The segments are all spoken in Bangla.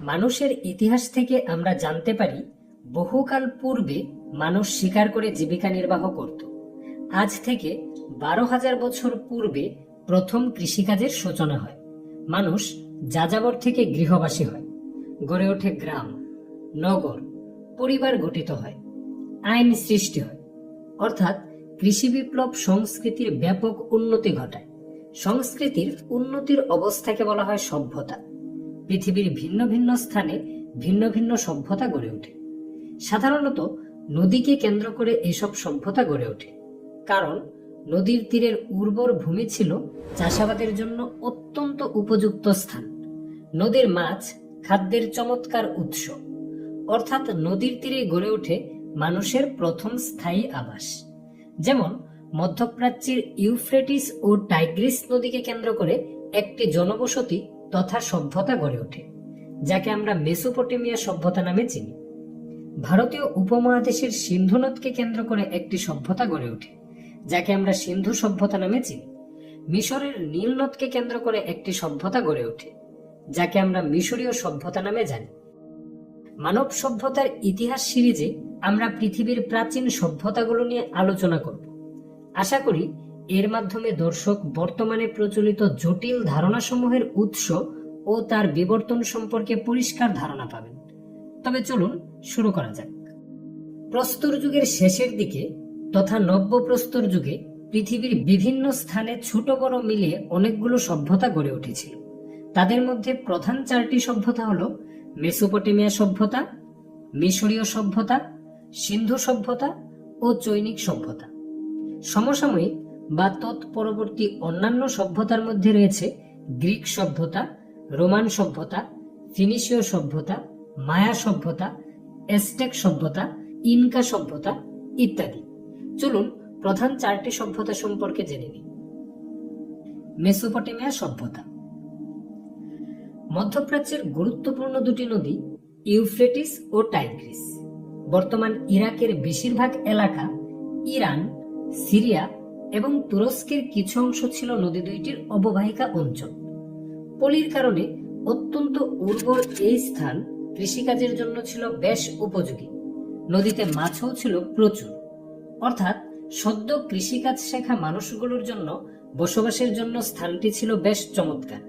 মানুষের ইতিহাস থেকে আমরা জানতে পারি বহুকাল পূর্বে মানুষ শিকার করে জীবিকা নির্বাহ করত। আজ থেকে 12,000 বছর পূর্বে প্রথম কৃষিকাজের সূচনা হয়। মানুষ যাযাবর থেকে গৃহবাসী হয়, গড়ে ওঠে গ্রাম, নগর, পরিবার গঠিত হয়, আইন সৃষ্টি হয়। অর্থাৎ কৃষি বিপ্লব সংস্কৃতির ব্যাপক উন্নতি ঘটায়। সংস্কৃতির উন্নতির অবস্থাকে বলা হয় সভ্যতা। পৃথিবীর ভিন্ন ভিন্ন স্থানে ভিন্ন ভিন্ন সভ্যতা গড়ে ওঠে। সাধারণত নদীকে কেন্দ্র করে এসব সভ্যতা গড়ে ওঠে, কারণ নদীর তীরের উর্বর ভূমি ছিল চাষাবাদের জন্য অত্যন্ত উপযুক্ত স্থান। নদীর মাছ খাদ্যের চমৎকার উৎস, অর্থাৎ নদীর তীরে গড়ে ওঠে মানুষের প্রথম স্থায়ী আবাস। যেমন মধ্যপ্রাচ্যের ইউফ্রেটিস ও টাইগ্রিস নদীকে কেন্দ্র করে একটি জনবসতি তথা সভ্যতা গড়ে ওঠে, যাকে আমরা মেসোপটেমিয়া সভ্যতা নামে চিনি। ভারতীয় উপমহাদেশের সিন্ধু নদকে কেন্দ্র করে একটি সভ্যতা গড়ে ওঠে, যাকে আমরা সিন্ধু সভ্যতা নামে চিনি। মিশরের নীল নদকে কেন্দ্র করে একটি সভ্যতা গড়ে ওঠে, যাকে আমরা মিশরীয় সভ্যতা নামে জানি। মানব সভ্যতার ইতিহাস সিরিজে আমরা পৃথিবীর প্রাচীন সভ্যতাগুলো নিয়ে আলোচনা করব। আশা করি এর মাধ্যমে দর্শক বর্তমানে প্রচলিত জটিল ধারণাসমূহের উৎস ও তার বিবর্তন সম্পর্কে পরিষ্কার ধারণা পাবেন। তবে চলুন শুরু করা যাক। প্রস্তর যুগের শেষের দিকে তথা নব্য প্রস্তর যুগে পৃথিবীর বিভিন্ন স্থানে ছোট বড় মিলিয়ে অনেকগুলো সভ্যতা গড়ে উঠেছিল। তাদের মধ্যে প্রধান 4টি সভ্যতা হল মেসোপটেমিয়া সভ্যতা, মিশরীয় সভ্যতা, সিন্ধু সভ্যতা ও চৈনিক সভ্যতা। সমসাময়িক বা তৎপরবর্তী অন্যান্য সভ্যতার মধ্যে রয়েছে গ্রিক সভ্যতা, রোমান সভ্যতা, ফিনিশীয় সভ্যতা, মায়া সভ্যতা, অ্যাজটেক সভ্যতা, ইনকা সভ্যতা ইত্যাদি। চলুন প্রধান 4টি সভ্যতা সম্পর্কে জেনে নিই। মেসোপটেমিয়া সভ্যতা। মধ্যপ্রাচ্যের গুরুত্বপূর্ণ দুটি নদী ইউফ্রেটিস ও টাইগ্রিস। বর্তমান ইরাকের বেশিরভাগ এলাকা, ইরান, সিরিয়া এবং তুরস্কের কিছু অংশ ছিল নদী দুইটির অববাহিকা অঞ্চল। পলির কারণে অত্যন্ত উর্বর এই স্থান কৃষিকাজের জন্য ছিল বেশ উপযোগী। নদীতে মাছও ছিল প্রচুর, অর্থাৎ সদ্য কৃষিকাজ শেখা মানুষগুলোর জন্য বসবাসের জন্য স্থানটি ছিল বেশ চমৎকার।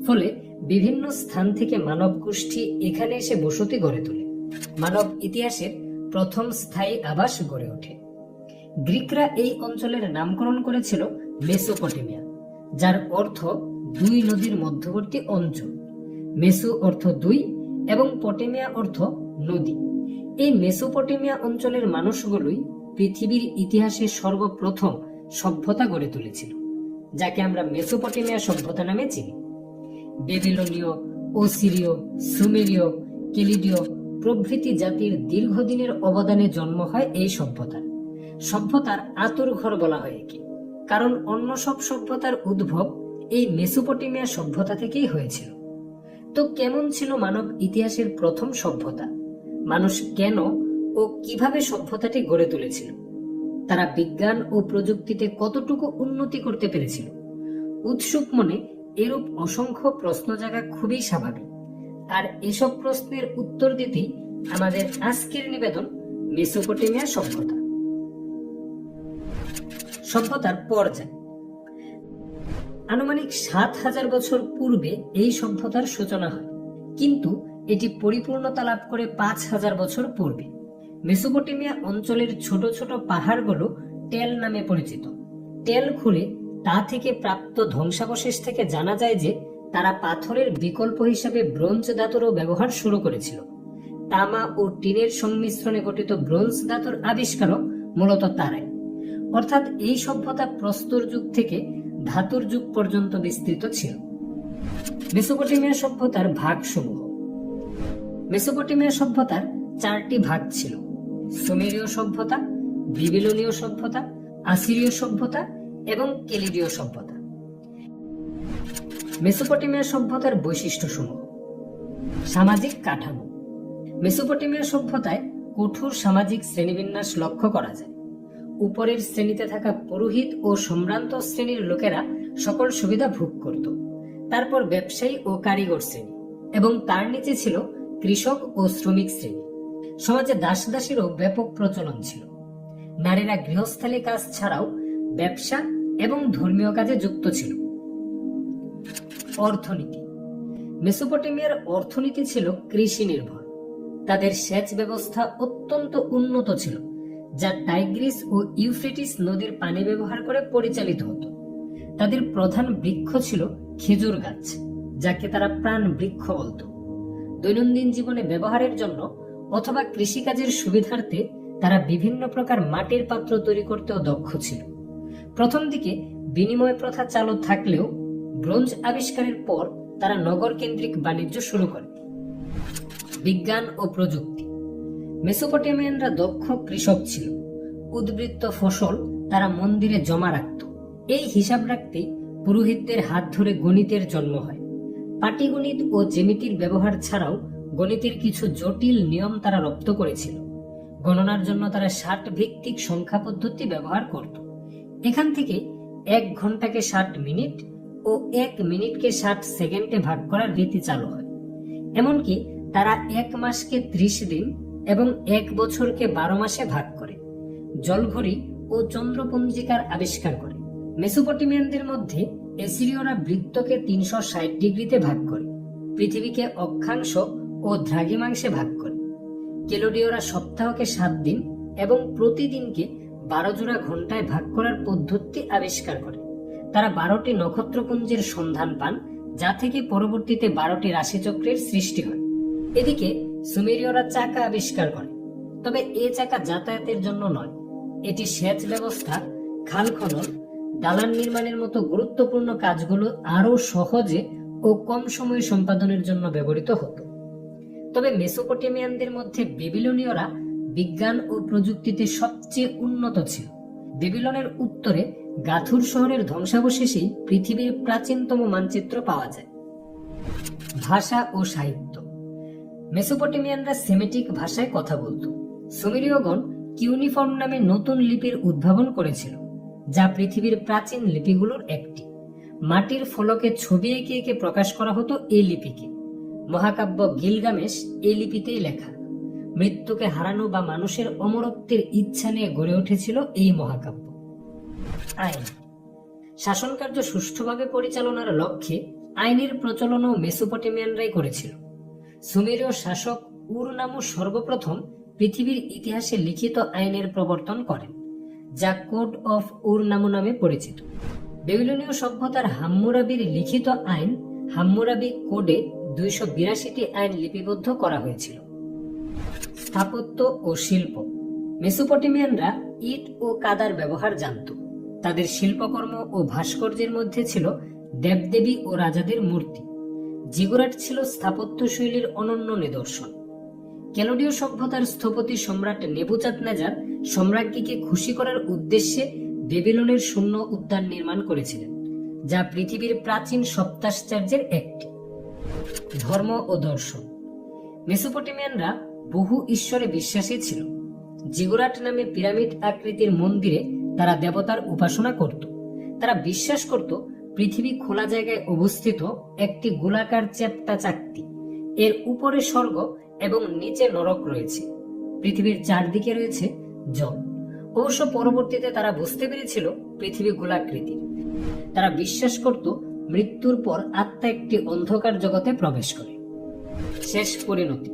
ফলে বিভিন্ন স্থান থেকে মানব গোষ্ঠী এখানে এসে বসতি গড়ে তোলে। মানব ইতিহাসের প্রথম স্থায়ী আবাস গড়ে ওঠে। গ্রিকরা এই অঞ্চলের নামকরণ করেছিল মেসোপটেমিয়া, যার অর্থ 2 নদীর মধ্যবর্তী অঞ্চল। মেসো অর্থ 2 এবং পটেমিয়া অর্থ নদী। এই মেসোপটেমিয়া অঞ্চলের মানুষগুলোই পৃথিবীর ইতিহাসে সর্বপ্রথম সভ্যতা গড়ে তুলেছিল, যাকে আমরা মেসোপটেমিয়া সভ্যতা নামে চিনি। বেবিলনীয়, অসিরীয়, সুমেরীয়, কেলিডীয় প্রভৃতি জাতির দীর্ঘদিনের অবদানে জন্ম হয় এই সভ্যতার। সভ্যতার আঁতুড়ঘর বলা হয় একে, কারণ অন্য সব সভ্যতার উদ্ভব এই মেসোপটেমিয়া সভ্যতা থেকেই হয়েছিল। তো কেমন ছিল মানব ইতিহাসের প্রথম সভ্যতা? মানুষ কেন ও কিভাবে সভ্যতাটি গড়ে তুলেছিল? তারা বিজ্ঞান ও প্রযুক্তিতে কতটুকু উন্নতি করতে পেরেছিল? উৎসুক মনে এরূপ অসংখ্য প্রশ্ন জাগা খুবই স্বাভাবিক। আর এসব প্রশ্নের উত্তর দিতেই আমাদের আজকের নিবেদন মেসোপটেমিয়া সভ্যতা। সভ্যতার পর্যায়। আনুমানিক 7,000 বছর পূর্বে এই সভ্যতার সূচনা হয়, কিন্তু এটি পরিপূর্ণতা লাভ করে 5,000 বছর পূর্বে। মেসোপটেমিয়া অঞ্চলের ছোট ছোট পাহাড়গুলো টেল নামে পরিচিত। টেল খুলে তা থেকে প্রাপ্ত ধ্বংসাবশেষ থেকে জানা যায় যে তারা পাথরের বিকল্প হিসাবে ব্রোঞ্জ ধাতুরও ব্যবহার শুরু করেছিল। তামা ও টিনের সংমিশ্রণে গঠিত ব্রোঞ্জ ধাতুর আবিষ্কারক মূলত তারাই। অর্থাৎ এই সভ্যতা প্রস্তর যুগ থেকে ধাতুর যুগ পর্যন্ত বিস্তৃত ছিল। মেসোপটেমিয়া সভ্যতার ভাগসমূহ। মেসোপটেমিয়া সভ্যতার 4টি ভাগ ছিল: সুমেরীয় সভ্যতা, বেবিলনীয় সভ্যতা, আসিরীয় সভ্যতা এবং কেলিডীয় সভ্যতা। মেসোপটেমিয়া সভ্যতার বৈশিষ্ট্যসমূহ। সামাজিক কাঠামো। মেসোপটেমিয়া সভ্যতায় কঠোর সামাজিক শ্রেণীবিন্যাস লক্ষ্য করা যায়। উপরের শ্রেণীতে থাকা পুরোহিত ও সম্ভ্রান্ত শ্রেণীর লোকেরা সকল সুবিধা ভোগ করত। তারপর ব্যবসায়ী ও কারিগর শ্রেণী, এবং তার নিচে ছিল কৃষক ও শ্রমিক শ্রেণী। সমাজে দাস দাসীরও ব্যাপক প্রচলন ছিল। নারীরা গৃহস্থালী কাজ ছাড়াও ব্যবসা এবং ধর্মীয় কাজে যুক্ত ছিল। অর্থনীতি। মেসোপটেমিয়ার অর্থনীতি ছিল কৃষি নির্ভর। তাদের সেচ ব্যবস্থা অত্যন্ত উন্নত ছিল, যা টাইগ্রিস ও ইউফ্রেটিস নদীর পানি ব্যবহার করে পরিচালিত হতো। তাদের প্রধান বৃক্ষ ছিল খেজুর গাছ, যাকে তারা প্রাণ বৃক্ষ বলত। দৈনন্দিন জীবনে ব্যবহারের জন্য অথবা কৃষিকাজের সুবিধার্থে তারা বিভিন্ন প্রকার মাটির পাত্র তৈরি করতেও দক্ষ ছিল। প্রথম দিকে বিনিময় প্রথা চালু থাকলেও ব্রোঞ্জ আবিষ্কারের পর তারা নগর কেন্দ্রিক বাণিজ্য শুরু করে। বিজ্ঞান ও প্রযুক্তি। মেসোপটেমিয়ানরা দক্ষ কৃষক ছিল। উদ্বৃত্ত ফসল তারা মন্দিরে জমা রাখত। এই হিসাব রাখতে পুরোহিতদের হাত ধরে গণিতের জন্ম হয়। পাটিগণিত ও জ্যামিতির ব্যবহার ছাড়াও গণিতের কিছু জটিল নিয়ম তারা রপ্ত করেছিল। গণনার জন্য তারা 60 ভিত্তিক সংখ্যা পদ্ধতি ব্যবহার করত। এখান থেকে 1 ঘন্টাকে 60 মিনিট ও 1 মিনিটকে 60 সেকেন্ডে ভাগ করার রীতি চালু হয়। এমনকি তারা 1 মাসকে 30 দিন এবং 1 বছরকে 12 মাসে ভাগ করে। জলঘড়ি ও চন্দ্রপঞ্জিকার আবিষ্কার করে। মেসোপটেমিয়ানদের মধ্যে এসিরীয়রা বৃত্তকে 360 ডিগ্রিতে ভাগ করে, পৃথিবীকে অক্ষাংশ ও দ্রাঘিমাংশে ভাগ করে। কেলোডীয়রা সপ্তাহকে 7 দিন এবং প্রতিদিনকে 12 জোড়া ঘন্টায় ভাগ করার পদ্ধতি আবিষ্কার করে। তারা 12টি নক্ষত্রপুঞ্জের সন্ধান পান, যা থেকে পরবর্তীতে 12টি রাশিচক্রের সৃষ্টি হয়। এদিকে সুমেরীয়রা চাকা আবিষ্কার করে, তবে এ চাকা যাতায়াতের জন্য নয়। এটি সেচ ব্যবস্থা, খাল খনন, দালান নির্মাণের মতো গুরুত্বপূর্ণ কাজগুলো আরো সহজে ও কম সময়ে সম্পাদনের জন্য ব্যবহৃত হতো। তবে মেসোপটেমিয়ানদের মধ্যে বেবিলনীয়রা বিজ্ঞান ও প্রযুক্তিতে সবচেয়ে উন্নত ছিল। বেবিলনের উত্তরে গাথুর শহরের ধ্বংসাবশেষেই পৃথিবীর প্রাচীনতম মানচিত্র পাওয়া যায়। ভাষা ও সাহিত্য। মেসোপটেমিয়ানরা সেমেটিক ভাষায় কথা বলত। সুমেরীয়গণ কিউনিফর্ম নামে নতুন লিপির উদ্ভাবন করেছিল, যা পৃথিবীর প্রাচীন লিপিগুলোর একটি। মাটির ফলকে ছবি এঁকে এঁকে প্রকাশ করা হতো এই লিপিকে। মহাকাব্য গিলগামেশ এই লিপিতেই লেখা। মৃত্যুকে হারানো বা মানুষের অমরত্বের ইচ্ছা নিয়ে গড়ে উঠেছিল এই মহাকাব্য। আইন। শাসনকার্য সুষ্ঠুভাবে পরিচালনার লক্ষ্যে আইনের প্রচলনও মেসোপটেমিয়ানরাই করেছিল। সুমেরীয় শাসক উর-নামু সর্বপ্রথম পৃথিবীর ইতিহাসে লিখিত আইনের প্রবর্তন করেন, যা কোড অফ উর-নামু নামে পরিচিত। বেবিলনীয় সভ্যতার হাম্মুরাবির লিখিত আইন হাম্মুরাবি কোডে 282টি আইন লিপিবদ্ধ করা হয়েছিল। স্থাপত্য ও শিল্প। মেসোপটেমিয়ানরা ইট ও কাদার ব্যবহার জানত। তাদের শিল্পকর্ম ও ভাস্কর্যের মধ্যে ছিল দেবদেবী ও রাজাদের মূর্তি। জিগুরাট ছিল স্থাপত্য শৈলীর অনন্য নিদর্শন। কেলোডীয় সভ্যতার স্থপতি সম্রাট নেবুচাদনেজার সম্রাজ্ঞীকে খুশি করার উদ্দেশ্যে বেবিলনের শূন্য উদ্যান নির্মাণ করেছিলেন, যা পৃথিবীর প্রাচীন সপ্তাশ্চর্যের একটি। ধর্ম ও দর্শন। মেসোপটেমিয়ানরা বহু ঈশ্বরে বিশ্বাসী ছিল। জিগুরাট নামে পিরামিড আকৃতির মন্দিরে তারা দেবতার উপাসনা করত। তারা বিশ্বাস করত পৃথিবী খোলা জায়গায় অবস্থিত একটি গোলাকার চ্যাপ্টা চাকতি। এর উপরে স্বর্গ এবং নিচে নরক রয়েছে। পৃথিবীর চারদিকে রয়েছে জল। অবশ্য পরবর্তীতে তারা বুঝতে পেরেছিল পৃথিবী গোলাকৃতির। তারা বিশ্বাস করত মৃত্যুর পর আত্মা একটি অন্ধকার জগতে প্রবেশ করে। শেষ পরিণতি।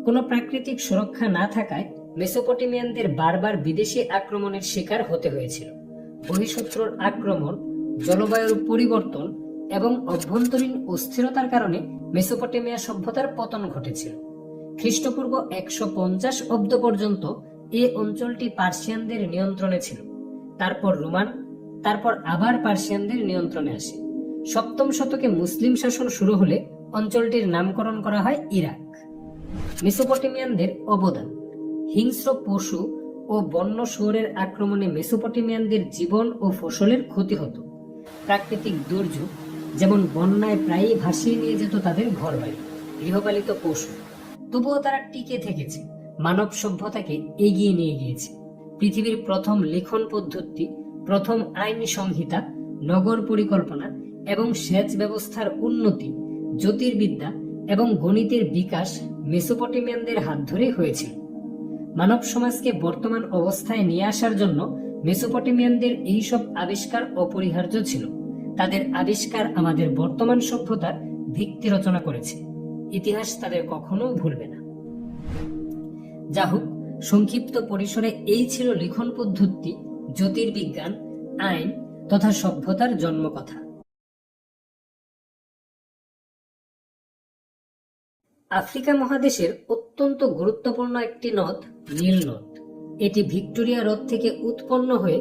কোনো প্রাকৃতিক সুরক্ষা না থাকায় মেসোপটেমিয়ানদের বারবার বিদেশি আক্রমণের শিকার হতে হয়েছিল। বহিঃশত্রুর আক্রমণ, জলবায়ুর পরিবর্তন এবং অভ্যন্তরীণ অস্থিরতার কারণে মেসোপটেমিয়া সভ্যতার পতন ঘটেছিল। খ্রিস্টপূর্ব 150 অব্দ পর্যন্ত এই অঞ্চলটি পার্সিয়ানদের নিয়ন্ত্রণে ছিল। তারপর রোমান, তারপর আবার পার্সিয়ানদের নিয়ন্ত্রণে আসে। 7ম শতকে মুসলিম শাসন শুরু হলে অঞ্চলটির নামকরণ করা হয় ইরাক। মেসোপটেমিয়ানদের অবদান। হিংস্র পশু ও বন্য শুয়োরের আক্রমণে মেসোপটেমিয়ানদের জীবন ও ফসলের ক্ষতি হতো। প্রাকৃতিক দুর্যোগ, যেমন বন্যায় প্রায়ই ভাসিয়ে নিয়ে যেত তাদের ঘরবাড়ি, গৃহপালিত পশু। তবুও তারা টিকে থেকেছে, মানব সভ্যতাকে এগিয়ে নিয়ে গিয়েছে। পৃথিবীর প্রথম লিখন পদ্ধতি, প্রথম আইন সংহিতা, নগর পরিকল্পনা এবং সেচ ব্যবস্থার উন্নতি, জ্যোতির্বিদ্যা এবং গণিতের বিকাশ মেসোপটেমিয়ানদের হাত ধরেই হয়েছিল। মানব সমাজকে বর্তমান অবস্থায় নিয়ে আসার জন্য মেসোপটেমিয়ানদের এইসব আবিষ্কার অপরিহার্য ছিল। তাদের আবিষ্কার আমাদের বর্তমান সভ্যতার ভিত্তি রচনা করেছে। ইতিহাস তাদের কখনো ভুলবে না। যা হোক, সংক্ষিপ্ত পরিসরে এই ছিল লিখন পদ্ধতি, জ্যোতির্বিজ্ঞান, আইন তথা সভ্যতার জন্মকথা। আফ্রিকা মহাদেশের অত্যন্ত গুরুত্বপূর্ণ একটি নদ নীল নদ। এটি ভিক্টোরিয়া হ্রদ থেকে উৎপন্ন হয়ে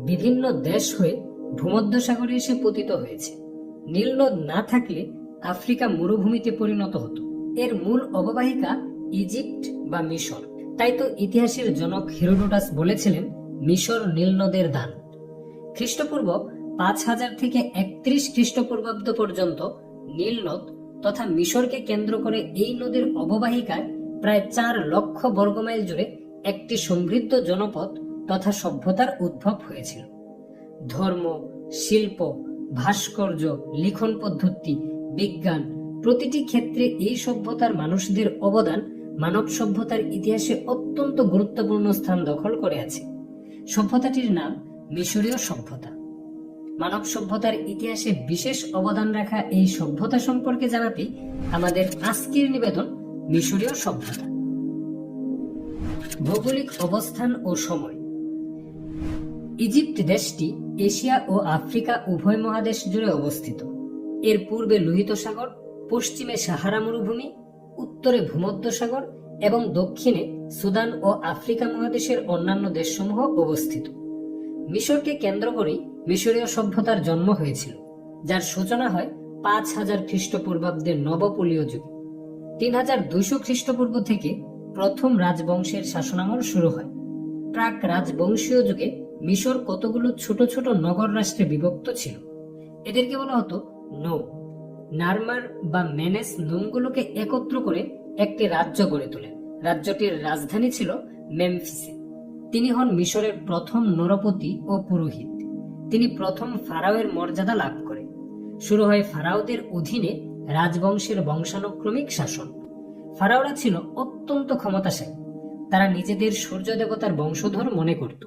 বিভিন্ন দেশ হয়ে ভূমধ্যসাগরে এসে পতিত হয়েছে। নীল নদ না থাকলে আফ্রিকা মরুভূমিতে পরিণত হতো। এর মূল অববাহিকা ইজিপ্ট বা মিশর। তাই তো ইতিহাসের জনক হেরোডোটাস বলেছিলেন, মিশর নীল নদের দান। খ্রিস্টপূর্ব 5000 থেকে 31 খ্রিস্টপূর্বাব্দ পর্যন্ত নীল নদ তথা মিশরকে কেন্দ্র করে এই নদীর অববাহিকায় প্রায় 4 লক্ষ বর্গমাইল জুড়ে একটি সমৃদ্ধ জনপদ তথা সভ্যতার উদ্ভব হয়েছিল। ধর্ম, শিল্প, ভাস্কর্য, লিখন পদ্ধতি, বিজ্ঞান প্রতিটি ক্ষেত্রে এই সভ্যতার মানুষদের অবদান মানব সভ্যতার ইতিহাসে অত্যন্ত গুরুত্বপূর্ণ স্থান দখল করে আছে। সভ্যতাটির নাম মিশরীয় সভ্যতা। মানব সভ্যতার ইতিহাসে বিশেষ অবদান রাখা এই সভ্যতা সম্পর্কে জানাতে আমাদের আজকের নিবেদন মিশরীয় সভ্যতা। ভৌগোলিক অবস্থান ও সময়। ইজিপ্ট দেশটি এশিয়া ও আফ্রিকা উভয় মহাদেশ জুড়ে অবস্থিত। এর পূর্বে লোহিত সাগর, পশ্চিমে সাহারা মরুভূমি, উত্তরে ভূমধ্যসাগর এবং দক্ষিণে সুদান ও আফ্রিকা মহাদেশের অন্যান্য দেশসমূহ অবস্থিত। মিশরকে কেন্দ্র করেই মিশরীয় সভ্যতার জন্ম হয়েছিল, যার সূচনা হয় 5000 খ্রিস্টপূর্বাব্দের নবপলীয় যুগে। 3200 খ্রিস্টপূর্ব থেকে প্রথম রাজবংশের শাসনামল শুরু হয়। প্রাক রাজবংশীয় যুগে মিশর কতগুলো ছোট ছোট নগর রাষ্ট্রে বিভক্ত ছিল। এদেরকে বলা হতো নৌ। নারমার বা মেনেস নোমগুলোকে একত্র করে একটি রাজ্য গড়ে তোলেন। রাজ্যটির রাজধানী ছিল মেমফিসে। তিনি হন মিশরের প্রথম নরপতি ও পুরোহিত। তিনি প্রথম ফারাওয়ের মর্যাদা লাভ করেন। শুরু হয় ফারাওদের অধীনে রাজবংশের বংশানুক্রমিক শাসন। ফারাওরা ছিল অত্যন্ত ক্ষমতাশালী। তারা নিজেদের সূর্য দেবতার বংশধর মনে করত।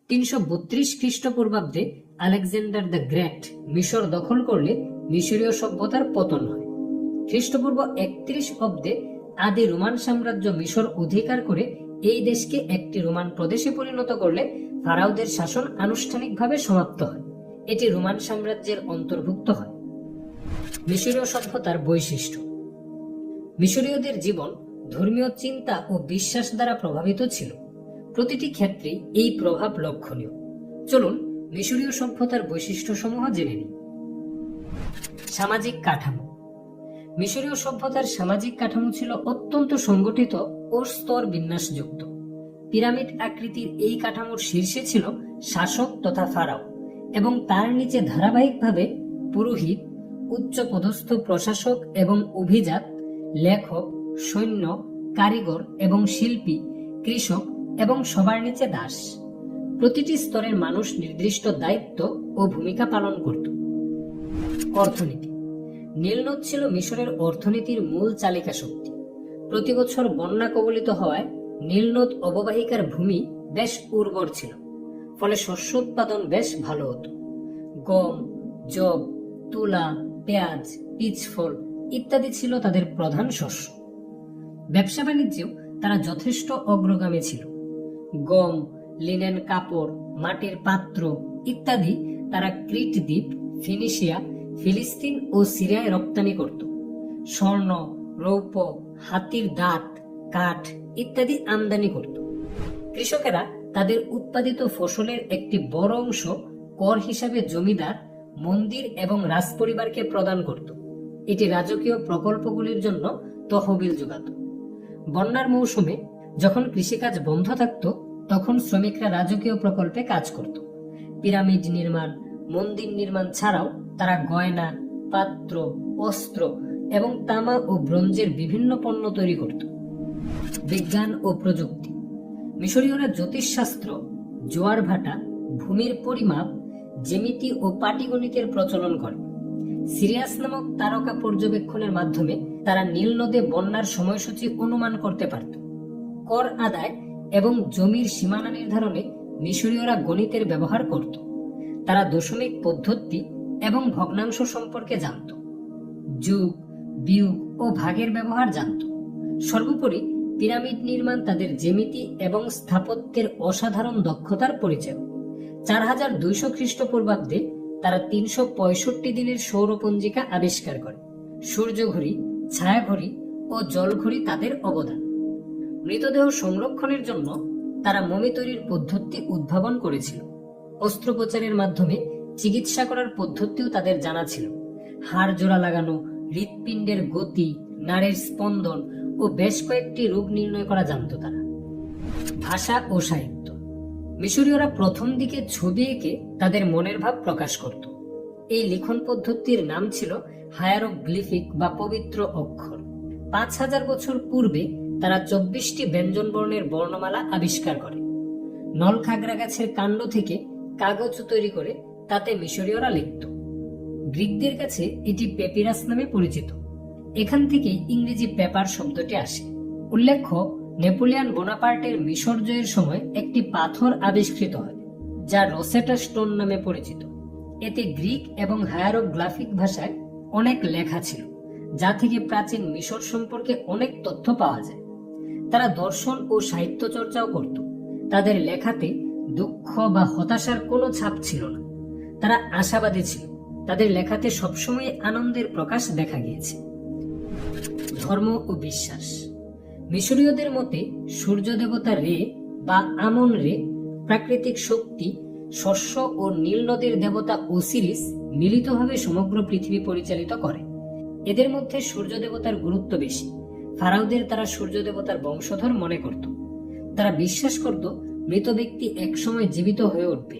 332 খ্রিস্টপূর্বাব্দে আলেকজান্ডার দ্য গ্রেট মিশর দখল করলে মিশরীয় সভ্যতার পতন হয়। খ্রিস্টপূর্ব 31 অব্দে আদি রোমান সাম্রাজ্য মিশর অধিকার করে এই দেশকে একটি রোমান প্রদেশে পরিণত করলে ফারাওদের শাসন আনুষ্ঠানিকভাবে সমাপ্ত হয়। এটি রোমান সাম্রাজ্যের অন্তর্ভুক্ত হয়। মিশরীয় সভ্যতার বৈশিষ্ট্য। মিশরীয়দের জীবন ধর্মীয় চিন্তা ও বিশ্বাস দ্বারা প্রভাবিত ছিল। প্রতিটি ক্ষেত্রে এই প্রভাব লক্ষণীয়। চলুন মিশরীয় সভ্যতার বৈশিষ্ট্যসমূহ জেনে নিই। সামাজিক কাঠামো। মিশরীয় সভ্যতার সামাজিক কাঠামো ছিল অত্যন্ত সংগঠিত ও স্তর বিন্যাসযুক্ত। পিরামিড আকৃতির এই কাঠামোর শীর্ষে ছিল শাসক তথা ফারাও এবং তার নিচে ধারাবাহিকভাবে পুরোহিত, উচ্চপদস্থ প্রশাসক এবং অভিজাত, লেখক, সৈন্য, কারিগর এবং শিল্পী, কৃষক এবং সবার নিচে দাস। প্রতিটি স্তরের মানুষ নির্দিষ্ট দায়িত্ব ও ভূমিকা পালন করত। অর্থনীতি। নীলনদ ছিল মিশরের অর্থনীতির মূল চালিকা শক্তি। প্রতি বছর বন্যা কবলিত হওয়ায় নীলনদ অববাহিকার ভূমি বেশ উর্বর ছিল, ফলে শস্য উৎপাদন বেশ ভালো হতো। গম, যব, তুলা, পেঁয়াজ, পিচফল ইত্যাদি ছিল তাদের প্রধান শস্য। ব্যবসা বাণিজ্যেও তারা যথেষ্ট অগ্রগামী ছিল। গম, লিনেন কাপড়, মাটির পাত্র ইত্যাদি তারা ক্রিট দ্বীপ, ফিনিশিয়া, ফিলিস্তিন ও সিরিয়ায় রপ্তানি করত। স্বর্ণ, রৌপ্য, হাতির দাঁত, কাঠ ইত্যাদি আমদানি করত। কৃষকেরা তাদের উৎপাদিত ফসলের একটি বড় অংশ কর হিসাবে জমিদার, মন্দির এবং রাজপরিবারকে প্রদান করত। এটি রাজকীয় প্রকল্পগুলির জন্য তহবিল যোগাত। বন্যার মৌসুমে যখন কৃষিকাজ বন্ধ থাকত, তখন শ্রমিকরা রাজকীয় প্রকল্পে কাজ করত। পিরামিড নির্মাণ, মন্দির নির্মাণ ছাড়াও তারা গয়না, পাত্র, অস্ত্র এবং তামা ও ব্রোঞ্জের বিভিন্ন পণ্য তৈরি করত। বিজ্ঞান ও প্রযুক্তি। মিশরীয়রা জ্যোতিষশাস্ত্র, জোয়ার ভাটা, ভূমির পরিমাপ, জ্যামিতি ও পাটিগণিতের প্রচলন করে। সিরিয়াস নামক তারকা পর্যবেক্ষণের মাধ্যমে তারা নীল নদে বন্যার সময়সূচি অনুমান করতে পারত। কর আদায় এবং জমির সীমানা নির্ধারণে মিশরীয়রা গণিতের ব্যবহার করত। তারা দশমিক পদ্ধতি এবং ভগ্নাংশ সম্পর্কে জানত। যোগ, বিয়োগ ও ভাগের ব্যবহার জানত। সর্বোপরি পিরামিড নির্মাণ তাদের জ্যামিতি এবং স্থাপত্যের অসাধারণ দক্ষতার পরিচয়। 4200 খ্রিস্টপূর্বাব্দে তারা 365 দিনের সৌরপঞ্জিকা আবিষ্কার করে। সূর্যঘড়ি, ছায়াঘড়ি ও জলঘড়ি তাদের অবদান। মৃতদেহ সংরক্ষণের জন্য তারা মমি তৈরির পদ্ধতি উদ্ভাবন করেছিল। অস্ত্রোপচারের মাধ্যমে চিকিৎসা করার পদ্ধতিও তাদের জানা ছিল। হাড় জোড়া লাগানো, হৃৎপিণ্ডের গতি, নাড়ের স্পন্দন ও বেশ কয়েকটি রোগ নির্ণয় করা জানত তারা। ভাষা ও সাহিত্য। মিশরীয়রা প্রথম দিকে ছবি এঁকে তাদের মনের ভাব প্রকাশ করত। এই লিখন পদ্ধতির নাম ছিল হায়ারোগ্লিফিক বা পবিত্র অক্ষর। 5000 বছর পূর্বে তারা 24টি ব্যঞ্জন বর্ণের বর্ণমালা আবিষ্কার করে। নলখাগড়া গাছের কাণ্ড থেকে কাগজ তৈরি করে তাতে মিশরীয়রা লিখত। গ্রিকদের কাছে এটি পেপিরাস নামে পরিচিত। এখান থেকে ইংরেজি পেপার শব্দটি আসে। উল্লেখ্য, নেপোলিয়ন বোনাপার্টের মিশর জয়ের সময় একটি পাথর আবিষ্কৃত হয় যা রোসেটা স্টোন নামে পরিচিত। এতে গ্রিক এবং হায়ারোগ্লিফিক ভাষায় অনেক লেখা ছিল, যা থেকে প্রাচীন মিশর সম্পর্কে অনেক তথ্য পাওয়া যায়। তারা দর্শন ও সাহিত্য চর্চাও করত। তাদের লেখাতে দুঃখ বা হতাশার কোনো ছাপ ছিল না। তারা আশাবাদী ছিল। তাদের লেখাতে সবসময় আনন্দের প্রকাশ দেখা গিয়েছে। ধর্ম ও বিশ্বাস। মিশরীয়দের মতে সূর্য দেবতা রে বা আমন রে, প্রাকৃতিক শক্তি, শস্য ও নীল নদের দেবতা ওসিরিস মিলিতভাবে সমগ্র পৃথিবী পরিচালিত করে। এদের মধ্যে সূর্য দেবতার গুরুত্ব বেশি। ফারাওদের তারা সূর্য দেবতার বংশধর মনে করত। তারা বিশ্বাস করত মৃত ব্যক্তি একসময় জীবিত হয়ে উঠবে।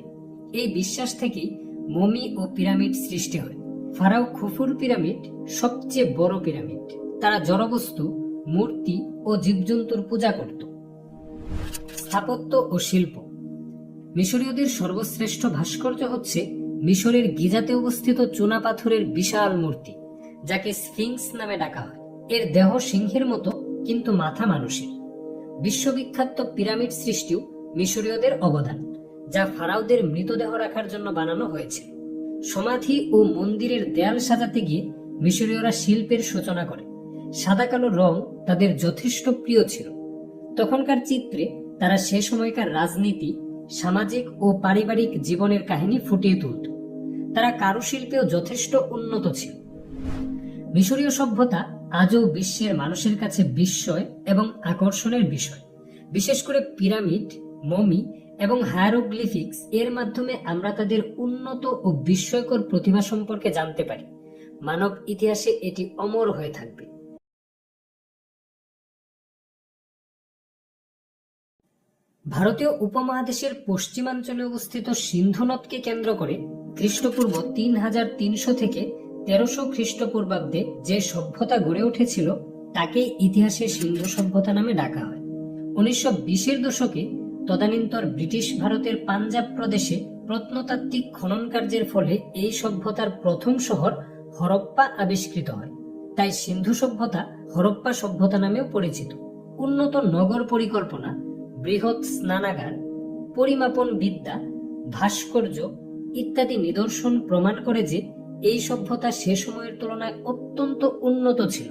এই বিশ্বাস থেকেই মমি ও পিরামিড সৃষ্টি হয়। ফারাও খুফুর পিরামিড সবচেয়ে বড় পিরামিড। তারা জড়বস্তু, মূর্তি ও জীবজন্তুর পূজা করত। স্থাপত্য ও শিল্প। মিশরীয়দের সর্বশ্রেষ্ঠ ভাস্কর্য হচ্ছে মিশরের গিজাতে অবস্থিত চুনা পাথরের বিশাল মূর্তি, যাকে স্ফিংস নামে ডাকা হয়। এর দেহ সিংহের মতো, কিন্তু মাথা মানুষের। বিশ্ববিখ্যাত পিরামিড সৃষ্টিও মিশরীয়দের অবদান, যা ফারাওদের মৃতদেহ রাখার জন্য বানানো হয়েছিল। সমাধি ও মন্দিরের দেয়াল সাজাতে গিয়ে মিশরীয়রা শিল্পের সূচনা করে। সাদা কালো রং তাদের যথেষ্ট প্রিয় ছিল। তখনকার চিত্রে তারা সে সময়কার রাজনীতি, সামাজিক ও পারিবারিক জীবনের কাহিনী ফুটিয়ে তুলত। তারা কারুশিল্পেও যথেষ্ট উন্নত ছিল। মিশরীয় সভ্যতা আজও বিশ্বের মানুষের কাছে বিস্ময় এবং আকর্ষণের বিষয়। বিশেষ করে পিরামিড, মমি এবং হায়ারোগ্লিফিক্স এর মাধ্যমে আমরা তাদের উন্নত ও বিস্ময়কর প্রতিভা সম্পর্কে জানতে পারি। মানব ইতিহাসে এটি অমর হয়ে থাকবে। ভারতীয় উপমহাদেশের পশ্চিমাঞ্চলে অবস্থিত সিন্ধু নদকে কেন্দ্র করে খ্রিস্টপূর্ব 3300 থেকে 1300 খ্রিস্টপূর্বাব্দে যে সভ্যতা গড়ে উঠেছিল তাকেই ইতিহাসে সিন্ধু সভ্যতা নামে ডাকা হয়। 1920-এর দশকে তদানীন্তন ব্রিটিশ ভারতের পাঞ্জাব প্রদেশে প্রত্নতাত্ত্বিক খনন কার্যের ফলে এই সভ্যতার প্রথম শহর হরপ্পা আবিষ্কৃত হয়। তাই সিন্ধু সভ্যতা হরপ্পা সভ্যতা নামেও পরিচিত। উন্নত নগর পরিকল্পনা, বৃহৎ স্নানাগার, পরিমাপন বিদ্যা, ভাস্কর্য ইত্যাদি নিদর্শন প্রমাণ করে যে এই সভ্যতা সে সময়ের তুলনায় অত্যন্ত উন্নত ছিল।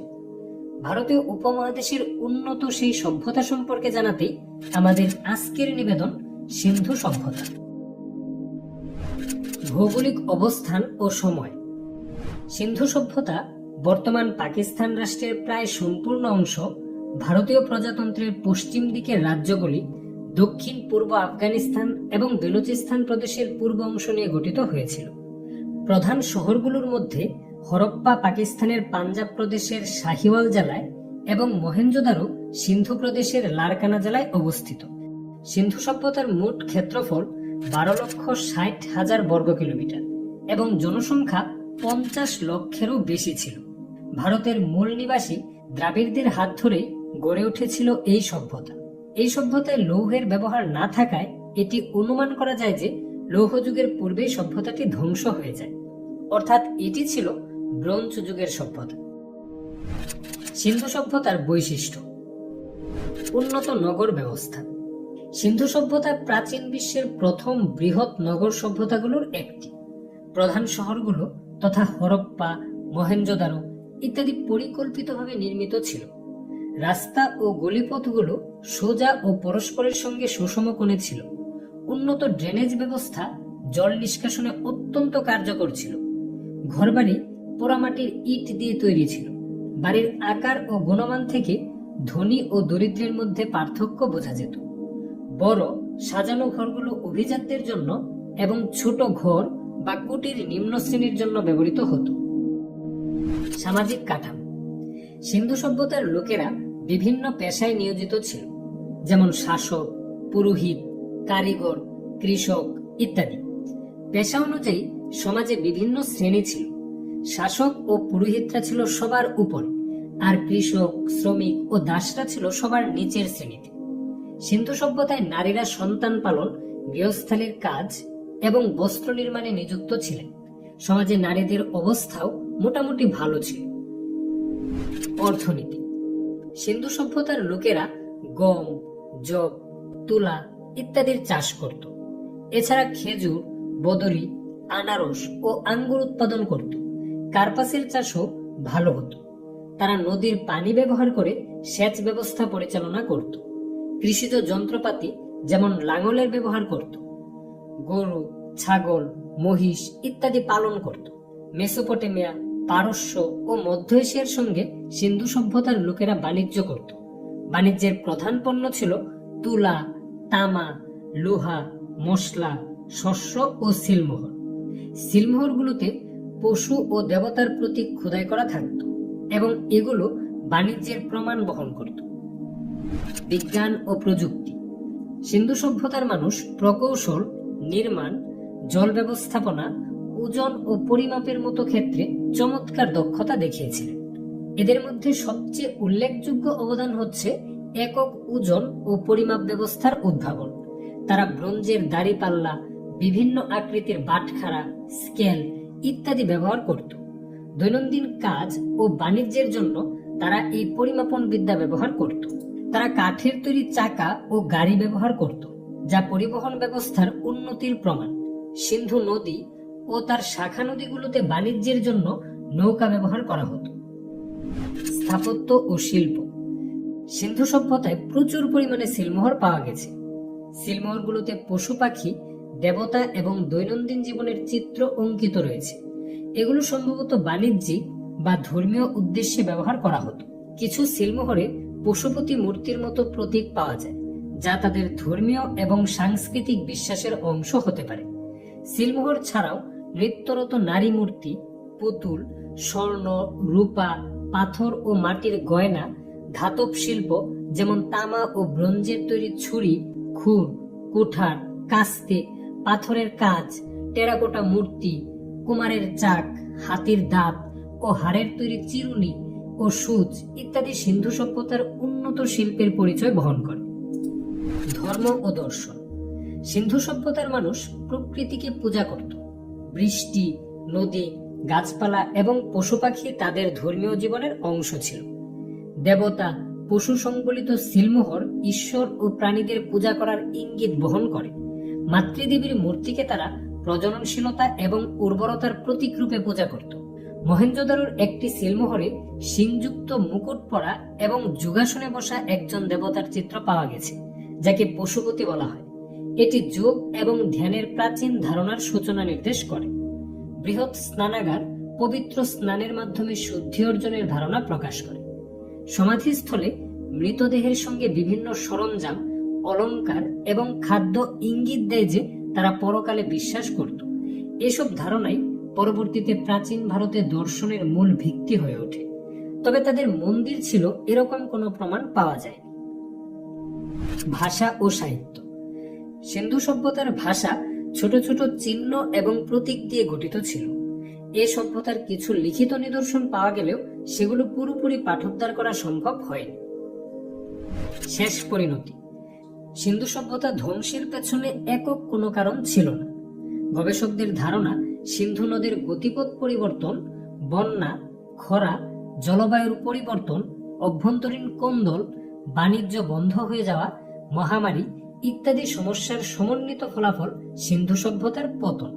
ভারতীয় উপমহাদেশের উন্নত সেই সভ্যতা সম্পর্কে জানাতেই আমাদের আজকের নিবেদন সিন্ধু সভ্যতা। ভৌগোলিক অবস্থান ও সময়। সিন্ধু সভ্যতা বর্তমান পাকিস্তান রাষ্ট্রের প্রায় সম্পূর্ণ অংশ, ভারতীয় প্রজাতন্ত্রের পশ্চিম দিকের রাজ্যগুলি, দক্ষিণ পূর্ব আফগানিস্তান এবং বেলুচিস্তান প্রদেশের পূর্ব অংশ নিয়ে গঠিত হয়েছিল। প্রধান শহরগুলোর মধ্যে হরপ্পা পাকিস্তানের পাঞ্জাব প্রদেশের শাহিওয়াল জেলায় এবং মহেঞ্জোদারো সিন্ধু প্রদেশের লারকানা জেলায় অবস্থিত। সিন্ধু সভ্যতার মোট ক্ষেত্রফল 12,60,000 বর্গ কিলোমিটার এবং জনসংখ্যা 50 লক্ষেরও বেশি ছিল। ভারতের মূল নিবাসী দ্রাবিড়দের হাত ধরে গড়ে উঠেছিল এই সভ্যতা। এই সভ্যতায় লৌহের ব্যবহার না থাকায় এটি অনুমান করা যায় যে লৌহ যুগের পূর্বেই সভ্যতাটি ধ্বংস হয়ে যায়, অর্থাৎ এটি ছিল ব্রোঞ্জ যুগের সভ্যতা। সিন্ধু সভ্যতার বৈশিষ্ট্য। উন্নত নগর ব্যবস্থা। সিন্ধু সভ্যতা প্রাচীন বিশ্বের প্রথম বৃহৎ নগর সভ্যতাগুলোর একটি। প্রধান শহরগুলো তথা হরপ্পা, মহেঞ্জোদারো ইত্যাদি পরিকল্পিতভাবে নির্মিত ছিল। রাস্তা ও গলিপথগুলো সোজা ও পরস্পরের সঙ্গে সুষম কোণে ছিল। উন্নত ড্রেনেজ ব্যবস্থা জল নিষ্কাশনে অত্যন্ত কার্যকর ছিল। ঘরবাড়ি পোড়ামাটির ইট দিয়ে তৈরি ছিল। বাড়ির আকার ও গুণমান থেকে ধনী ও দরিদ্রের মধ্যে পার্থক্য বোঝা যেত। বড় সাজানো ঘরগুলো অভিজাতদের জন্য এবং ছোট ঘর বা কুটির নিম্ন শ্রেণীর জন্য ব্যবহৃত হতো। সামাজিক কাঠামো। সিন্ধু সভ্যতার লোকেরা বিভিন্ন পেশায় নিয়োজিত ছিল, যেমন শাসক, পুরোহিত, কারিগর, কৃষক ইত্যাদি। পেশা অনুযায়ী সমাজে বিভিন্ন শ্রেণী ছিল। শাসক ও পুরোহিতরা ছিল সবার উপর, আর কৃষক, শ্রমিক ও দাসরা ছিল সবার নিচের শ্রেণীতে। সিন্ধু সভ্যতায় নারীরা সন্তান পালন, গৃহস্থালির কাজ এবং বস্ত্র নির্মাণে নিযুক্ত ছিলেন। সমাজে নারীদের অবস্থাও মোটামুটি ভালো ছিল। অর্থনীতি। সিন্ধু সভ্যতার লোকেরা গম, যব, তুলা ইত্যাদির চাষ করত। এছাড়া খেজুর, বদরি, আনারস ও আঙ্গুর উৎপাদন করত। কার্পাসের চাষও ভালো হতো। তারা নদীর পানি ব্যবহার করে সেচ ব্যবস্থা পরিচালনা করত। কৃষিজ যন্ত্রপাতি যেমন লাঙলের ব্যবহার করত। গরু, ছাগল, মহিষ ইত্যাদি পালন করত। মেসোপটেমিয়া, পারস্য ও মধ্য এশিয়ার সঙ্গে সিন্ধু সভ্যতার লোকেরা বাণিজ্য করত। বাণিজ্যের প্রধান পণ্য ছিল তুলা, তামা, লোহা, মশলা, শস্য ও সিলমোহর। সিলমোহরগুলোতে পশু ও দেবতার প্রতীক খোদাই করা থাকত এবং এগুলো বাণিজ্যের প্রমাণ বহন করত। বিজ্ঞান ও প্রযুক্তি। সিন্ধু সভ্যতার মানুষ প্রকৌশল, নির্মাণ, জল ব্যবস্থাপনা, ওজন ও পরিমাপের মতো ক্ষেত্রে চমৎকার দক্ষতা দেখিয়েছিলেন। এদের মধ্যে সবচেয়ে উল্লেখযোগ্য অবদান হচ্ছে একক ওজন ও পরিমাপ ব্যবস্থার উদ্ভাবন। তারা ব্রোঞ্জের দাড়িপাল্লা, বিভিন্ন আকৃতির বাটখারা, স্কেল ইত্যাদি ব্যবহার করত। দৈনন্দিন কাজ ও বাণিজ্যের জন্য তারা এই পরিমাপন বিদ্যা ব্যবহার করত। তারা কাঠের তৈরি চাকা ও গাড়ি ব্যবহার করত, যা পরিবহন ব্যবস্থার উন্নতির প্রমাণ। সিন্ধু নদী ও তার শাখা নদীগুলোতে বাণিজ্যের জন্য নৌকা ব্যবহার করা হতো। স্থাপত্য ও শিল্প। সিন্ধু সভ্যতায় প্রচুর পরিমাণে সিলমোহর পাওয়া গেছে। সিলমোহরগুলোতে পশু পাখি, দেবতা এবং দৈনন্দিন জীবনের চিত্র অঙ্কিত রয়েছে। এগুলো সম্ভবত বাণিজ্যিক বা ধর্মীয় উদ্দেশ্যে ব্যবহার করা হতো। কিছু সিলমোহরে পশুপতি মূর্তির মতো প্রতীক পাওয়া যায়, যা তাদের ধর্মীয় এবং সাংস্কৃতিক বিশ্বাসের অংশ হতে পারে। সিলমোহর ছাড়াও নৃত্যরত নারী মূর্তি, পুতুল, স্বর্ণ, রূপা, পাথর ও মাটির গয়না, ধাতব শিল্প যেমন তামা ও ব্রোঞ্জের তৈরি ছুরি, খুর, কুঠার, কাস্তে, পাথরের কাজ, টেরাকোটা মূর্তি, কুমারের চাক, হাতির দাঁত ও হাড়ের তৈরি চিরুনি ও সূচ ইত্যাদি সিন্ধু সভ্যতার উন্নত শিল্পের পরিচয় বহন করে। ধর্ম ও দর্শন। সিন্ধু সভ্যতার মানুষ প্রকৃতিকে পূজা করত। বৃষ্টি, নদী, গাছপালা এবং পশু পাখি তাদের ধর্মীয় জীবনের অংশ ছিল। দেবতা, পশু সংবলিত সিলমোহর ঈশ্বর ও প্রাণীদের পূজা করার ইঙ্গিত বহন করে। মাতৃদেবীর মূর্তিকে তারা প্রজননশীলতা এবং উর্বরতার প্রতীক রূপে পূজা করত। মহেঞ্জোদারোর একটি সিলমোহরে শিংযুক্ত মুকুট পরা এবং যোগাসনে বসা একজন দেবতার চিত্র পাওয়া গেছে, যাকে পশুপতি বলা হয়। এটি যোগ এবং ধ্যানের প্রাচীন ধারণার সূচনা নির্দেশ করে। বৃহৎ স্নানাগার পবিত্র স্নানের মাধ্যমে শুদ্ধি অর্জনের ধারণা প্রকাশ করে। সমাধিস্থলে মৃতদেহের সঙ্গে বিভিন্ন সরঞ্জাম, অলংকার এবং খাদ্য ইঙ্গিত দেয় যে তারা পরকালে বিশ্বাস করত। এসব ধারণাই পরবর্তীতে প্রাচীন ভারতে দর্শনের মূল ভিত্তি হয়ে ওঠে। তবে তাদের মন্দির ছিল এরকম কোনো প্রমাণ পাওয়া যায়। ভাষা ও সাহিত্য। সিন্ধু সভ্যতার ভাষা ছোট ছোট চিহ্ন এবং প্রতীক দিয়ে গঠিত ছিল। এ সভ্যতার কিছু লিখিত নিদর্শন পাওয়া গেলেও সেগুলো পুরোপুরি পাঠোদ্ধার করা সম্ভব হয়নি। শেষ পরিণতি। সিন্ধু সভ্যতা ধ্বংসের পেছনে একক কোনো কারণ ছিল না। গবেষকদের ধারণা সিন্ধু নদীর গতিপথ পরিবর্তন, বন্যা, খরা, জলবায়ুর পরিবর্তন অভ্যন্তরীণ কোন্দল, বাণিজ্য বন্ধ হয়ে যাওয়া, মহামারী ইত্যাদি সমস্যার সমন্বিত ফলাফল সিন্ধু সভ্যতার পতন।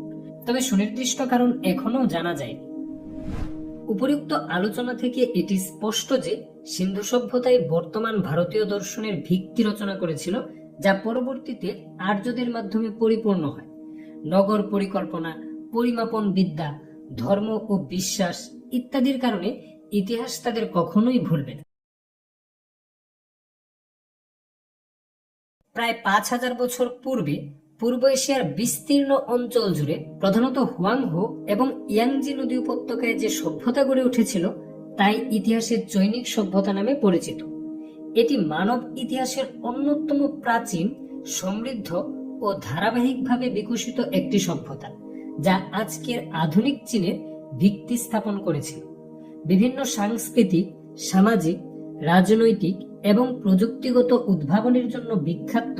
তবে সুনির্দিষ্ট কারণ এখনো জানা যায়নি। উপরিউক্ত আলোচনা থেকে এটি স্পষ্ট যে সিন্ধু সভ্যতায় বর্তমান ভারতীয় দর্শনের ভিত্তি রচনা করেছিল, যা পরবর্তীতে আর্যদের মাধ্যমে পরিপূর্ণ হয়। নগর পরিকল্পনা, পরিমাপন বিদ্যা, ধর্ম ও বিশ্বাস ইত্যাদির কারণে ইতিহাস তাদের কখনোই ভুলবে না। প্রায় 5000 বছর পূর্বে পূর্ব এশিয়ার বিস্তীর্ণ অঞ্চল জুড়ে প্রধানত হুয়াংহো এবং ইয়াংজি নদী উপত্যকায় যে সভ্যতা গড়ে উঠেছিল তাই ইতিহাসে চৈনিক সভ্যতা নামে পরিচিত। এটি মানব ইতিহাসের অন্যতম প্রাচীন, সমৃদ্ধ ও ধারাবাহিকভাবে বিকশিত একটি সভ্যতা, যা আজকের আধুনিক চীনের ভিত্তি স্থাপন করেছিল। বিভিন্ন সাংস্কৃতিক, সামাজিক, রাজনৈতিক এবং প্রযুক্তিগত উদ্ভাবনের জন্য বিখ্যাত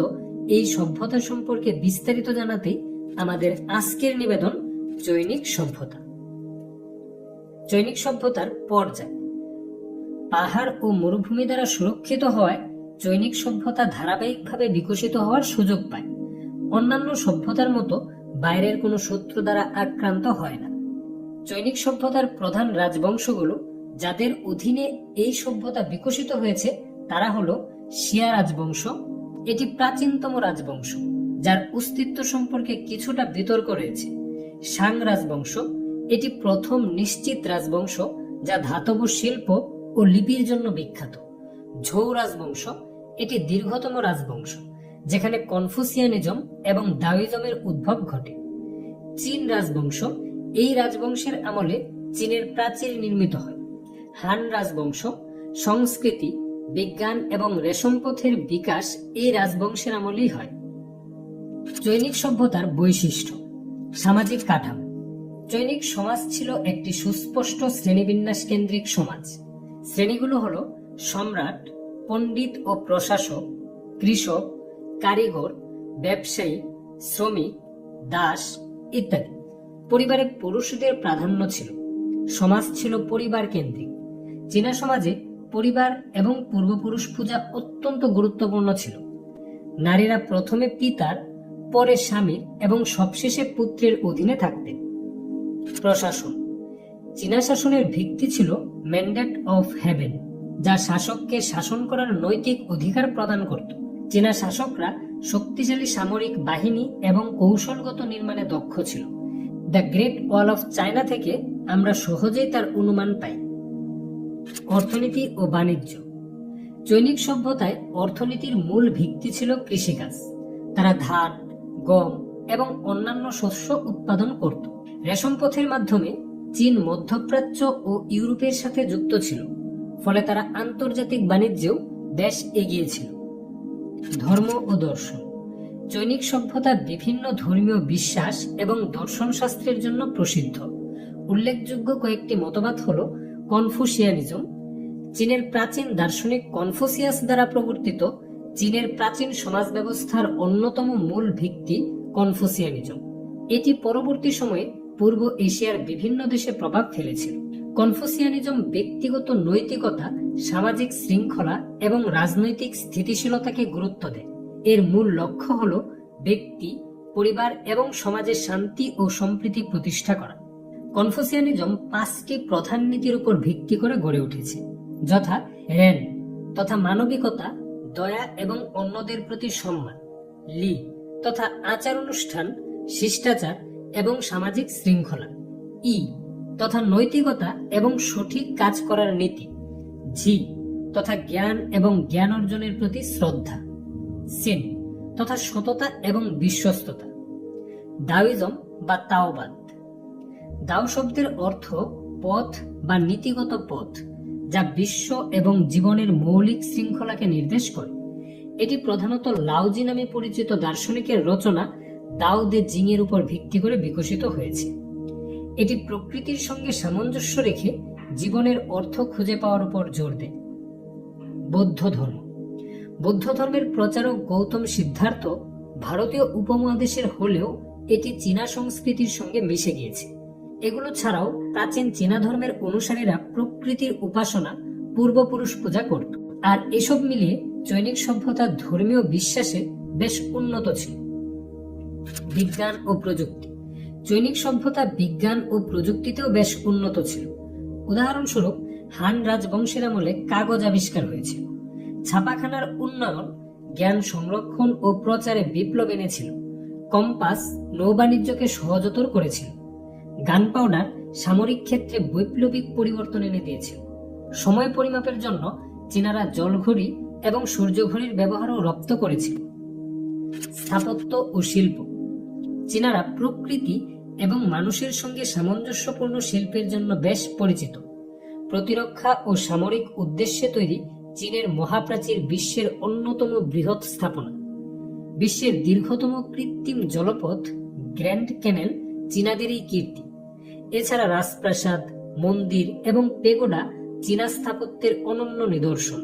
এই সভ্যতা সম্পর্কে বিস্তারিত জানাতে আমাদের আজকের নিবেদন চৈনিক সভ্যতা। চৈনিক সভ্যতার পর্যায়। পাহাড় ও মরুভূমি দ্বারা সুরক্ষিত হওয়ায় চৈনিক সভ্যতা ধারাবাহিকভাবে বিকশিত হওয়ার সুযোগ পায়। অন্যান্য সভ্যতার মতো বাইরের কোনো শত্রু দ্বারা আক্রান্ত হয় না। চৈনিক সভ্যতার প্রধান রাজবংশগুলো যাদের অধীনে এই সভ্যতা বিকশিত হয়েছে তারা হলো শিয়া রাজবংশ। এটি প্রাচীনতম রাজবংশ, যার অস্তিত্ব সম্পর্কে কিছুটা বিতর্ক রয়েছে। শাং রাজবংশ, এটি প্রথম নিশ্চিত রাজবংশ যা ধাতব শিল্প ও লিপির জন্য বিখ্যাত। ঝৌ রাজবংশ, এটি দীর্ঘতম রাজবংশ যেখানে কনফুসিয়ানিজম এবং দাওয়িজমের উদ্ভব ঘটে। চীন রাজবংশ, এই রাজবংশের আমলে চীনের প্রাচীর নির্মিত হয়। হান রাজবংশ, সংস্কৃতি, বিজ্ঞান এবং রেশম পথের বিকাশ এই রাজবংশের আমলেই হয়। চৈনিক সভ্যতার বৈশিষ্ট্য। সামাজিক কাঠামো। চৈনিক সমাজ ছিল একটি সুস্পষ্ট শ্রেণীবিন্যাস কেন্দ্রিক সমাজ। শ্রেণীগুলো হলো সম্রাট, পণ্ডিত ও প্রশাসক, কৃষক, কারিগর, ব্যবসায়ী, শ্রমিক, দাস ইত্যাদি। পরিবারে পুরুষদের প্রাধান্য ছিল। সমাজ ছিল পরিবার কেন্দ্রিক। চীনা সমাজে পরিবার এবং পূর্বপুরুষ পূজা অত্যন্ত গুরুত্বপূর্ণ ছিল। নারীরা প্রথমে পিতার, পরে স্বামীর এবং সবশেষে পুত্রের অধীনে থাকতেন। প্রশাসন। চীনা শাসনের ভিত্তি ছিল ম্যান্ডেট অফ হেভেন, যা শাসককে শাসন করার নৈতিক অধিকার প্রদান করত। চীনা শাসকরা শক্তিশালী সামরিক বাহিনী এবং কৌশলগত নির্মাণে দক্ষ ছিল। The great wall of China থেকে আমরা সহজেই তার অনুমান পাই। অর্থনীতি ও বাণিজ্য। চৈনিক সভ্যতায় অর্থনীতির মূল ভিত্তি ছিল কৃষিকাজ। তারা ধান, গম এবং অন্যান্য শস্য উৎপাদন করত। রেশম পথের মাধ্যমে চীন মধ্যপ্রাচ্য ও ইউরোপের সাথে যুক্ত ছিল, ফলে তারা আন্তর্জাতিক বাণিজ্যেও বেশ এগিয়ে ছিল। ধর্ম ও দর্শন। চৈনিক সভ্যতা বিভিন্ন ধর্মীয় বিশ্বাস এবং দর্শন শাস্ত্রের জন্য প্রসিদ্ধ। উল্লেখযোগ্য কয়েকটি মতবাদ হল কনফুসিয়ানিজম। চীনের প্রাচীন দার্শনিক কনফুসিয়াস দ্বারা প্রবর্তিত চীনের প্রাচীন সমাজ ব্যবস্থার অন্যতম মূল ভিত্তি কনফুসিয়ানিজম। এটি পরবর্তী সময়ে পূর্ব এশিয়ার বিভিন্ন দেশে প্রভাব ফেলেছিল। কনফুসিয়ানিজম ব্যক্তিগত নৈতিকতা, সামাজিক শৃঙ্খলা এবং রাজনৈতিক স্থিতিশীলতাকে গুরুত্ব দেয়। এর মূল লক্ষ্য হল ব্যক্তি, পরিবার এবং সমাজের শান্তি ও সম্প্রীতি প্রতিষ্ঠা করা। কনফুসিয়ানিজম 5টি প্রধান নীতির উপর ভিত্তি করে গড়ে উঠেছে, যথা রেন তথা মানবিকতা, দয়া এবং অন্যদের প্রতি সম্মান, লি তথা আচার অনুষ্ঠান, শিষ্টাচার এবং সামাজিক শৃঙ্খলা, ই তথা নৈতিকতা এবং সঠিক কাজ করার নীতি, ঝি তথা জ্ঞান এবং জ্ঞান অর্জনের প্রতি শ্রদ্ধা, সিন তথা সততা এবং বিশ্বস্ততা। দাওয়িজম বা তাওবাদ। দাও শব্দের অর্থ পথ বা নীতিগত পথ, যা বিশ্ব এবং জীবনের মৌলিক শৃঙ্খলাকে নির্দেশ করে। এটি প্রধানত লাওজি নামে পরিচিত দার্শনিকের রচনা দাও দে জিং এর উপর ভিত্তি করে বিকশিত হয়েছে। এটি প্রকৃতির সঙ্গে সামঞ্জস্য রেখে জীবনের অর্থ খুঁজে পাওয়ার উপর জোর দেয়। বৌদ্ধ ধর্ম। বৌদ্ধ ধর্মের প্রচারক গৌতম সিদ্ধার্থ ভারতীয় উপমহাদেশের হলেও এটি চীনা সংস্কৃতির সঙ্গে মিশে গিয়েছে। এগুলো ছাড়াও প্রাচীন চীনা ধর্মের অনুসারীরা প্রকৃতির উপাসনা, পূর্বপুরুষ পূজা করত। আর এসব মিলিয়ে চৈনিক সভ্যতা ধর্মীয় বিশ্বাসে বেশ উন্নত ছিল। বিজ্ঞান ও প্রযুক্তি। চৈনিক সভ্যতা বিজ্ঞান ও প্রযুক্তিতেও বেশ উন্নত ছিল। উদাহরণস্বরূপ হান রাজবংশের আমলে কাগজ আবিষ্কার হয়েছিল। ছাপাখানার উন্নয়ন জ্ঞান সংরক্ষণ ও প্রচারে বিপ্লব এনেছিল। কম্পাস নৌবাণিজ্যকে সহজতর করেছিল। গান পাউডার সামরিক ক্ষেত্রে বৈপ্লবিক পরিবর্তন এনে দিয়েছিল। সময় পরিমাপের জন্য চীনারা জলঘড়ি এবং সূর্যঘড়ির ব্যবহারও রপ্ত করেছিল। স্থাপত্য ও শিল্প। চীনারা প্রকৃতি এবং মানুষের সঙ্গে সামঞ্জস্যপূর্ণ শিল্পের জন্য বেশ পরিচিত। প্রতিরক্ষা ও সামরিক উদ্দেশ্যে তৈরি চীনের মহাপ্রাচীর বিশ্বের অন্যতম বৃহৎ স্থাপনা। বিশ্বের দীর্ঘতম কৃত্রিম জলপথ গ্র্যান্ড ক্যানেল চীনাদেরই কীর্তি। এছাড়া রাজপ্রাসাদ, মন্দির এবং পেগোডা চীনা স্থাপত্যের অনন্য নিদর্শন।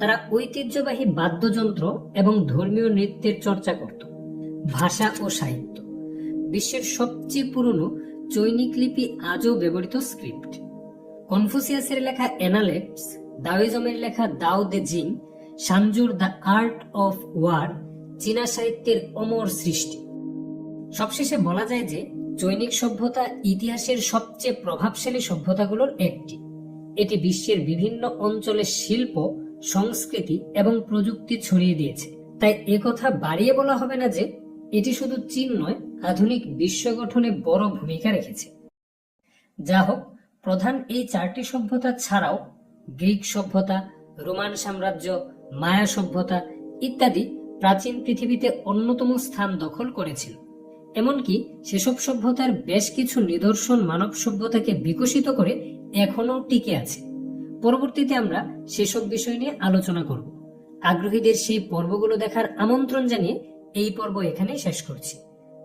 তারা ঐতিহ্যবাহী বাদ্যযন্ত্র এবং ধর্মীয় নৃত্যের চর্চা করত। ভাষা ও সাহিত্য। বিশ্বের সবচেয়ে পুরনো চৈনিক লিপি আজও ব্যবহৃত স্ক্রিপ্ট। কনফুসিয়াসের লেখা অ্যানালেক্টস, দাওয়েজমের লেখা দাও দে জিং, সানজুর দ্য আর্ট অফ ওয়ার চীনা সাহিত্যের অমর সৃষ্টি। সবশেষে বলা যায় যে চৈনিক সভ্যতা ইতিহাসের সবচেয়ে প্রভাবশালী সভ্যতাগুলোর একটি। এটি বিশ্বের বিভিন্ন অঞ্চলে শিল্প, সংস্কৃতি এবং প্রযুক্তি ছড়িয়ে দিয়েছে। তাই একথা বাড়িয়ে বলা হবে না যে এটি শুধু চীন নয়, আধুনিক বিশ্ব গঠনে বড় ভূমিকা রেখেছে। যা হোক, প্রধান এই চারটি সভ্যতা ছাড়াও গ্রিক সভ্যতা, রোমান সাম্রাজ্য, মায়া সভ্যতা ইত্যাদি প্রাচীন পৃথিবীতে অন্যতম স্থান দখল করেছিল। এমনকি সেসব সভ্যতার বেশ কিছু নিদর্শন মানব সভ্যতাকে বিকশিত করে এখনো টিকে আছে। পরবর্তীতে আমরা সেসব বিষয় নিয়ে আলোচনা করব। আগ্রহীদের সেই পর্বগুলো দেখার আমন্ত্রণ জানিয়ে এই পর্ব এখানেই শেষ করছি।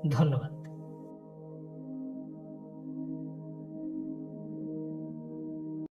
ধন্যবাদ।